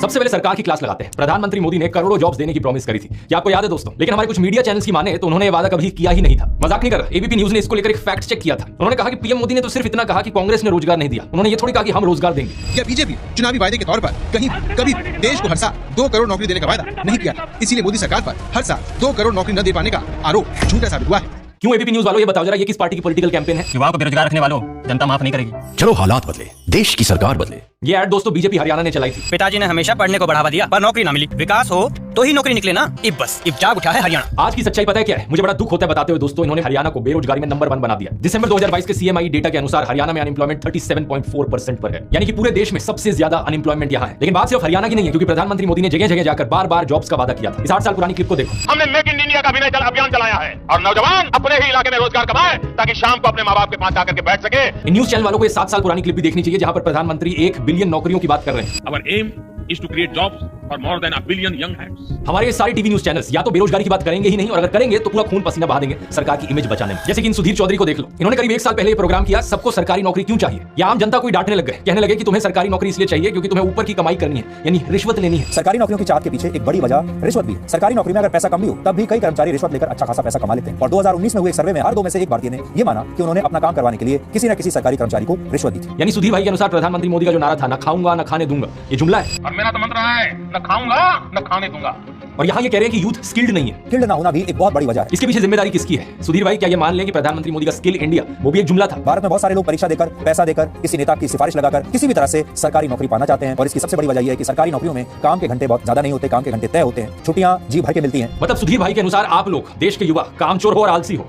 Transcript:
सबसे पहले सरकार की क्लास लगाते हैं। प्रधानमंत्री मोदी ने करोड़ों जॉब्स देने की प्रॉमिस करी थी, क्या आपको याद है दोस्तों? लेकिन हमारे कुछ मीडिया चैनल्स की माने तो उन्होंने ये वादा कभी किया ही नहीं था। मजाक नहीं कर रहा, एबीपी न्यूज ने इसको लेकर एक फैक्ट चेक किया था। उन्होंने कहा कि पीएम मोदी ने तो सिर्फ इतना कहा कि कांग्रेस ने रोजगार नहीं दिया। उन्होंने ये थोड़ी कहा कि हम रोजगार देंगे। क्या बीजेपी चुनावी वायदे के तौर पर कहीं कभी देश को हर साल 2 करोड़ नौकरी देने का वादा नहीं किया था? इसीलिए मोदी सरकार पर हर साल 2 करोड़ नौकरी न दे पाने का आरोप झूठा साबित हुआ है। क्यों एबीपी न्यूज वालों ये बताओ जरा, ये किस पार्टी की पॉलिटिकल कैंपेन है? युवाओं को बेरोजगार रखने वालों, जनता माफ नहीं करेगी। चलो हालात बदले, देश की सरकार बदले। ये ऐड दोस्तों बीजेपी हरियाणा ने चलाई थी। पिताजी ने हमेशा पढ़ने को बढ़ावा दिया पर नौकरी ना मिली। विकास हो तो ही नौकरी निकले ना। इब जाग उठा है हरियाणा। आज की सच्चाई पता है क्या है? मुझे बड़ा दुख होता है बताते हुए दोस्तों, इन्होंने हरियाणा को बेरोजगारी में नंबर 1 बना दिया। दिसंबर 2022 के सीएमआई डेटा के अनुसार हरियाणा में अनएम्प्लॉयमेंट 37.4% पर है, यानी कि पूरे देश में सबसे ज्यादा अनएम्प्लॉयमेंट यहाँ है। लेकिन बात सिर्फ हरियाणा की नहीं है, क्योंकि प्रधानमंत्री मोदी ने जगह जगह जाकर बार-बार जॉब्स का वादा किया था। इस 8 साल पुरानी क्लिप को देखो। हमने मेक इन इंडिया का अभियान चलाया है और नौजवान अपने ही इलाके में रोजगार कमाए ताकि शाम को अपने माँ बाप के पास जाकर के बैठ सके। इन न्यूज चैनल वालों को ये 7 साल पुरानी क्लिप भी देखनी चाहिए, जहां पर प्रधानमंत्री 1 बिलियन नौकरियों की बात कर रहे हैं। Our aim is to create jobs for more than 1 billion young heads. हमारे ये सारे टीवी न्यूज चैनल्स या तो बेरोजगारी की बात करेंगे ही नहीं, और अगर करेंगे तो पूरा खून पसीना बहा देंगे सरकार की इमेज बचाने में। जैसे कि इन सुधीर चौधरी को देख लो, इन्होंने करीब 1 साल पहले ये प्रोग्राम किया, सबको सरकारी नौकरी क्यों चाहिए। या आम जनता को डांटने लग गए, कहने लगे कि तुम्हें सरकारी नौकरी इसलिए चाहिए क्योंकि तुम्हें ऊपर की कमाई करनी है, यानी रिश्वत लेनी है। सरकारी नौकरियों की चाहत के पीछे एक बड़ी वजह रिश्वत भी है। सरकारी नौकरी में अगर पैसा कम भी हो तब भी कई कर्मचारी रिश्वत लेकर अच्छा खासा पैसा कमा लेते हैं। और 2019 में हुए एक सर्वे में हर 2 में से 1 भारतीय ने यह माना कि उन्होंने अपना काम करवाने के लिए किसी न किसी सरकारी कर्मचारी को रिश्वत दी थी। यानी सुधीर भाई के अनुसार प्रधानमंत्री मोदी का जो नारा था, न खाऊंगा न खाने दूंगा, ये जुमला है। और मेरा तो मंत्र है, न खाऊंगा न खाने दूंगा। और यहाँ ये कह रहे हैं कि यूथ स्किल्ड नहीं है। स्किल्ड ना होना भी एक बहुत बड़ी वजह है। इसके पीछे जिम्मेदारी किसकी है? सुधीर भाई, क्या ये मान लें कि प्रधानमंत्री मोदी का स्किल इंडिया वो भी एक जुमला था? भारत में बहुत सारे लोग परीक्षा देकर, पैसा देकर, किसी नेता की सिफारिश लगाकर किसी भी तरह से सरकारी नौकरी पाना चाहते हैं। और इसकी सबसे बड़ी वजह यह है कि सरकारी नौकरियों में काम के घंटे बहुत ज्यादा नहीं होते, काम के घंटे तय होते हैं, छुट्टियां जी भर के मिलती हैं। मतलब सुधीर भाई के अनुसार आप लोग देश के युवा कामचोर हो और आलसी हो।